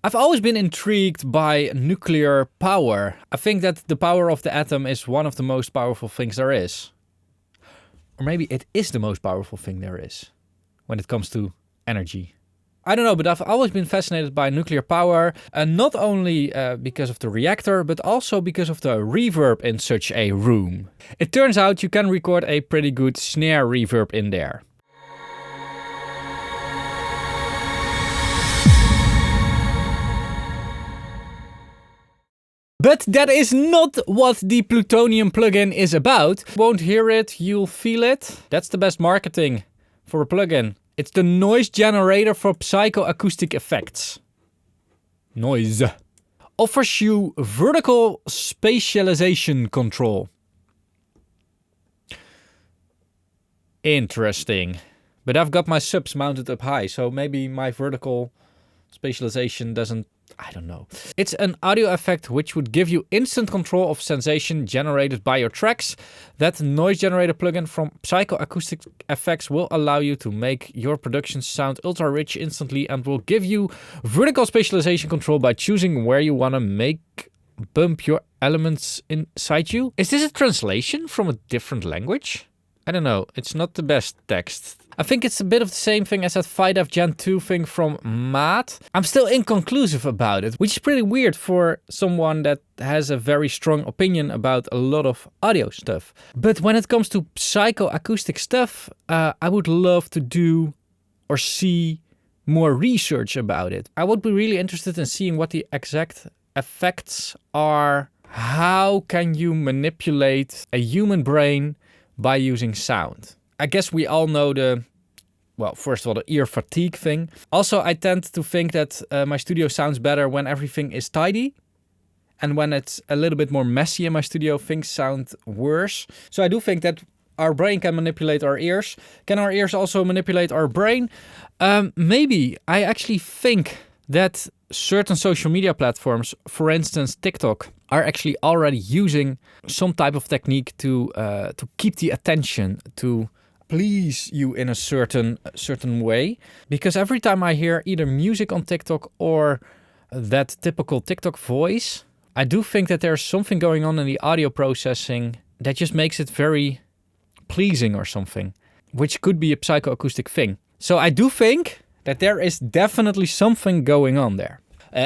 I've always been intrigued by nuclear power. I think that the power of the atom is one of the most powerful things there is. Or maybe it is the most powerful thing there is when it comes to energy. I don't know, but I've always been fascinated by nuclear power, and not only because of the reactor, but also because of the reverb in such a room. It turns out you can record a pretty good snare reverb in there. But that is not what the Plutonium plugin is about. You won't hear it, you'll feel it. That's the best marketing for a plugin. It's the noise generator for psychoacoustic effects. Noise. Offers you vertical spatialization control. Interesting. But I've got my subs mounted up high, so maybe my vertical spatialization doesn't... I don't know. It's an audio effect which would give you instant control of sensation generated by your tracks. That noise generator plugin from Psychoacoustics Effects will allow you to make your productions sound ultra rich instantly and will give you vertical spatialization control by choosing where you want to bump your elements inside you. Is this a translation from a different language? I don't know. It's not the best text. I think it's a bit of the same thing as that FiDef Gen 2 thing from Maat. I'm still inconclusive about it, which is pretty weird for someone that has a very strong opinion about a lot of audio stuff. But when it comes to psychoacoustic stuff, I would love to do or see more research about it. I would be really interested in seeing what the exact effects are. How can you manipulate a human brain by using sound? I guess we all know first of all, the ear fatigue thing. Also, I tend to think that my studio sounds better when everything is tidy. And when it's a little bit more messy in my studio, things sound worse. So I do think that our brain can manipulate our ears. Can our ears also manipulate our brain? Maybe. I actually think that certain social media platforms, for instance TikTok, are actually already using some type of technique to keep the attention, to please you in a certain way. Because every time I hear either music on TikTok or that typical TikTok voice, I do think that there's something going on in the audio processing that just makes it very pleasing or something, which could be a psychoacoustic thing. So I do think that there is definitely something going on there.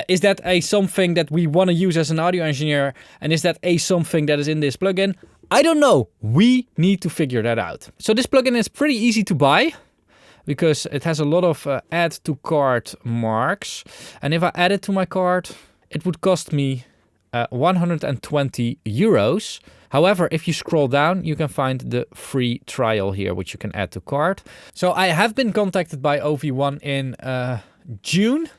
Is that a something that we want to use as an audio engineer? And is that a something that is in this plugin? I don't know. We need to figure that out. So this plugin is pretty easy to buy because it has a lot of add to cart marks. And if I add it to my cart, it would cost me 120 euros. However, if you scroll down, you can find the free trial here, which you can add to cart. So I have been contacted by OV1 in June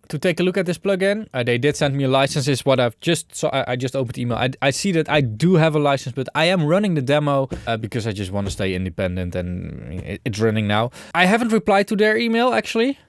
to take a look at this plugin. They did send me licenses. I just opened the email. I see that I do have a license, but I am running the demo because I just want to stay independent, and it's running now. I haven't replied to their email, actually.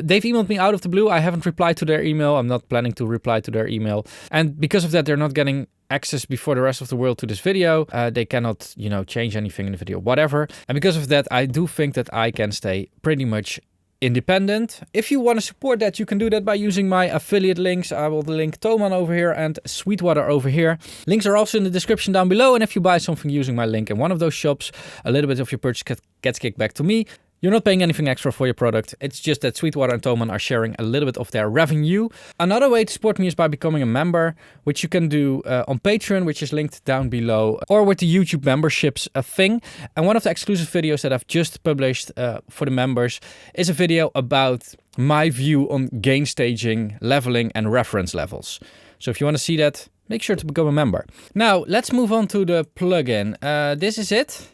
They've emailed me out of the blue. I haven't replied to their email. I'm not planning to reply to their email. And because of that, they're not getting access before the rest of the world to this video. They cannot, change anything in the video, whatever. And because of that, I do think that I can stay pretty much independent. If you want to support that, you can do that by using my affiliate links. I will link Thoman over here and Sweetwater over here. Links are also in the description down below. And if you buy something using my link in one of those shops, a little bit of your purchase gets kicked back to me. You're not paying anything extra for your product. It's just that Sweetwater and Thoman are sharing a little bit of their revenue. Another way to support me is by becoming a member, which you can do on Patreon, which is linked down below, or with the YouTube memberships thing. And one of the exclusive videos that I've just published for the members is a video about my view on gain staging, leveling, and reference levels. So if you want to see that, make sure to become a member. Now, let's move on to the plugin. This is it.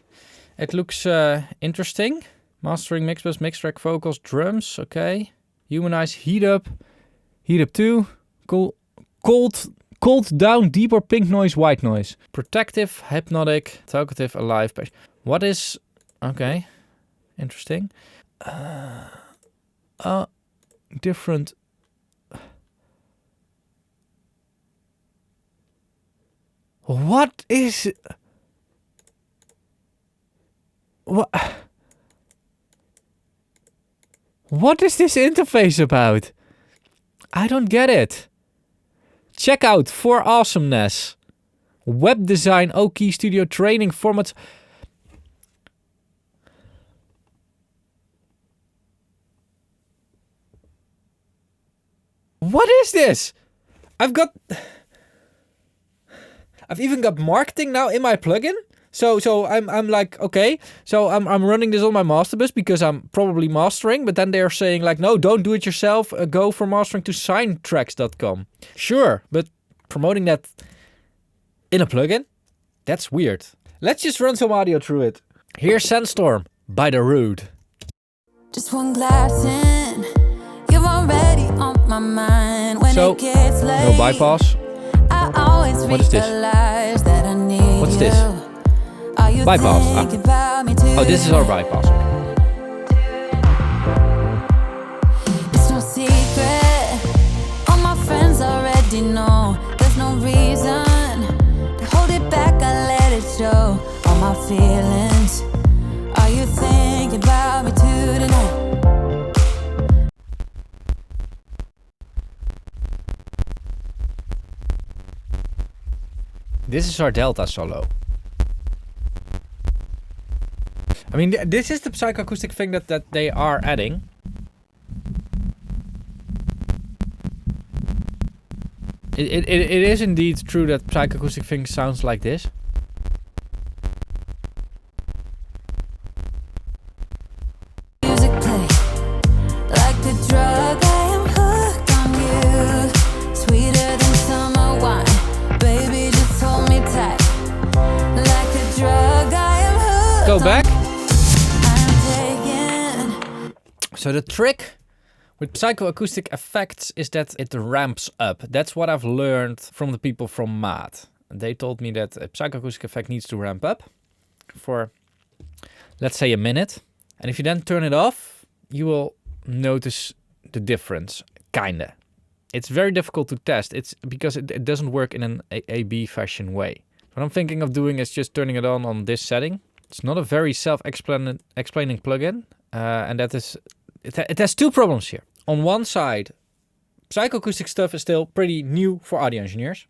It looks interesting. Mastering, mix bus, mix track, vocals, drums, okay. Humanize, heat up 2, cold down, deeper, pink noise, white noise. Protective, hypnotic, talkative, alive. What is, okay, interesting. Different. What is, what is this interface about? I don't get it. Check out for awesomeness. Web design, OK Studio training formats. What is this? I've even got marketing now in my plugin. So I'm like, okay, so I'm running this on my master bus because I'm probably mastering, but then they're saying like, no, don't do it yourself. Go for mastering to signtracks.com. Sure, but promoting that in a plugin? That's weird. Let's just run some audio through it. Here's Sandstorm by The Rude. Just one glass in, you're already on my mind. When So, it gets late, no bypass. I always What is this? realize that I need What's this? you. Are you Bypass. thinking about me too? Oh, this is our bypass. It's no secret, all my friends already know. There's no reason to hold it back, I let it show. All my feelings, are you thinking about me too tonight? This is our delta solo. I mean, this is the psychoacoustic thing that they are adding. It is indeed true that psychoacoustic thing sounds like this. Music play like a drug. I am hooked on you, sweeter than summer wine. Baby, just hold me tight. Like a drug, I am hooked. Go back. I'm taken. So the trick with psychoacoustic effects is that it ramps up. That's what I've learned from the people from Maat. They told me that a psychoacoustic effect needs to ramp up for, let's say, a minute. And if you then turn it off, you will notice the difference, kinda. It's very difficult to test. It's because it doesn't work in an A-B fashion way. What I'm thinking of doing is just turning it on this setting. It's not a very self-explaining plugin, and that is it has two problems here. On one side, psychoacoustic stuff is still pretty new for audio engineers.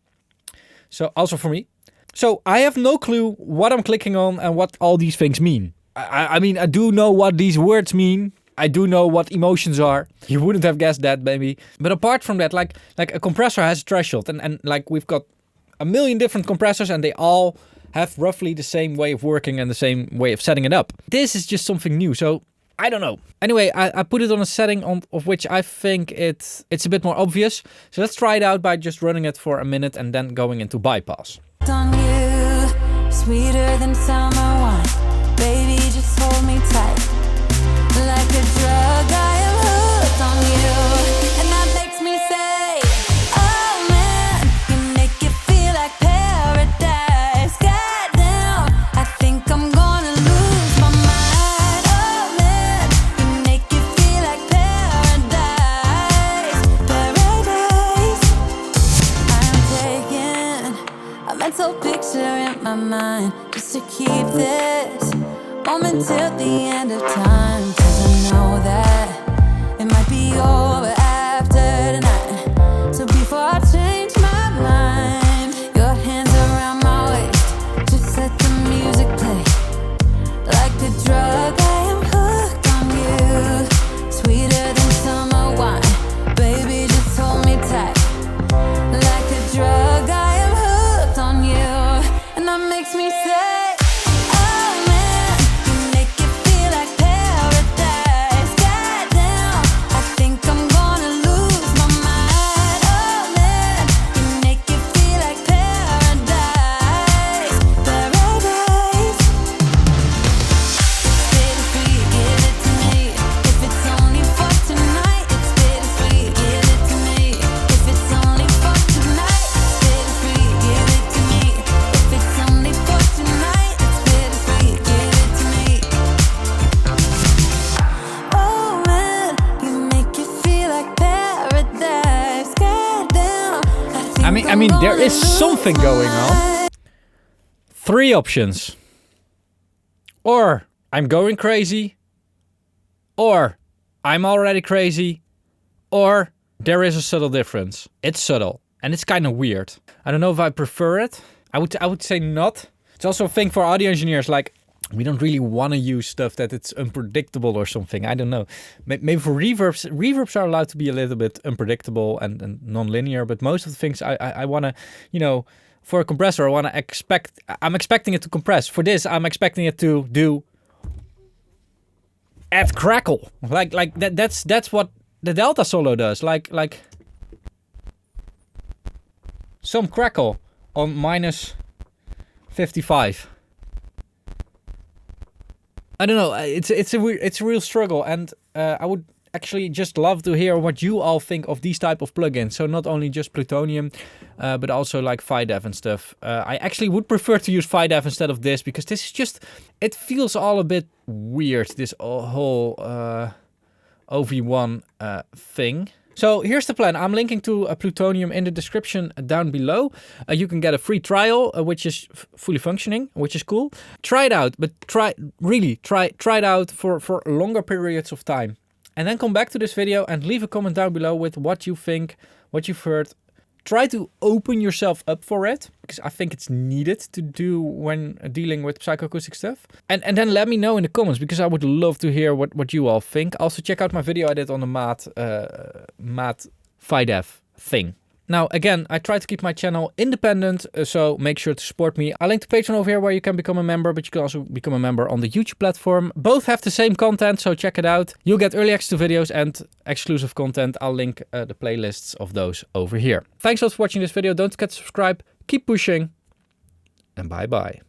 So also for me. So I have no clue what I'm clicking on and what all these things mean. I mean, I do know what these words mean. I do know what emotions are. You wouldn't have guessed that, maybe. But apart from that, like a compressor has a threshold. And like we've got a million different compressors and they all have roughly the same way of working and the same way of setting it up. This is just something new. So I don't know. Anyway, I put it on a setting of which I think it's a bit more obvious. So let's try it out by just running it for a minute and then going into bypass. On you, sweeter than summer wine. Baby, just hold me tight. Like a drug, I am hooked on you. And that makes me say, oh man, you make it feel like paradise. Goddamn, I think I'm gonna lose my mind. Oh man, you make it feel like paradise. Paradise. I'm taking a mental picture in my mind just to keep this moment till the end of time. 'Cause I know that it might be over after tonight. So before I change my mind, your hands around my waist, just let the music play. Like a drug, I am hooked on you, sweeter than summer wine. Baby, just hold me tight. Like a drug, I am hooked on you. And that makes me say, oh man, you make it feel like paradise. Goddamn, I think I'm gonna lose my mind. Oh man, you make it feel like paradise. Paradise. Bittersweet, give it to me. If it's only for tonight, it's bittersweet, give it to me. If it's only for tonight, it's bittersweet, give it to me. If it's only for tonight, it's bittersweet, give it to me. Oh man, you make it feel like paradise. Goddamn, I mean, there is something going on. 3 options. Or I'm going crazy. Or I'm already crazy. Or there is a subtle difference. It's subtle and it's kind of weird. I don't know if I prefer it. I would say not. It's also a thing for audio engineers, like we don't really want to use stuff that it's unpredictable or something. I don't know. Maybe for reverbs are allowed to be a little bit unpredictable and non-linear, but most of the things I want to, you know, for a compressor, I'm expecting it to compress. For this, I'm expecting it to do add crackle. Like that's what the delta solo does. Like some crackle on minus 55. I don't know. It's a real struggle, and I would actually just love to hear what you all think of these type of plugins. So not only just Plutonium, but also like FiDev and stuff. I actually would prefer to use FiDev instead of this, because this is just, it feels all a bit weird, this whole OV1 thing. So here's the plan. I'm linking to a Plutonium in the description down below. You can get a free trial, which is fully functioning, which is cool. Try it out, but try it out for longer periods of time. And then come back to this video and leave a comment down below with what you think, what you've heard. Try to open yourself up for it, because I think it's needed to do when dealing with psychoacoustic stuff. And then let me know in the comments, because I would love to hear what you all think. Also check out my video I did on the Maat FiDev thing. Now, again, I try to keep my channel independent, so make sure to support me. I link to Patreon over here where you can become a member, but you can also become a member on the YouTube platform. Both have the same content, so check it out. You'll get early access to videos and exclusive content. I'll link the playlists of those over here. Thanks a lot for watching this video. Don't forget to subscribe, keep pushing, and bye-bye.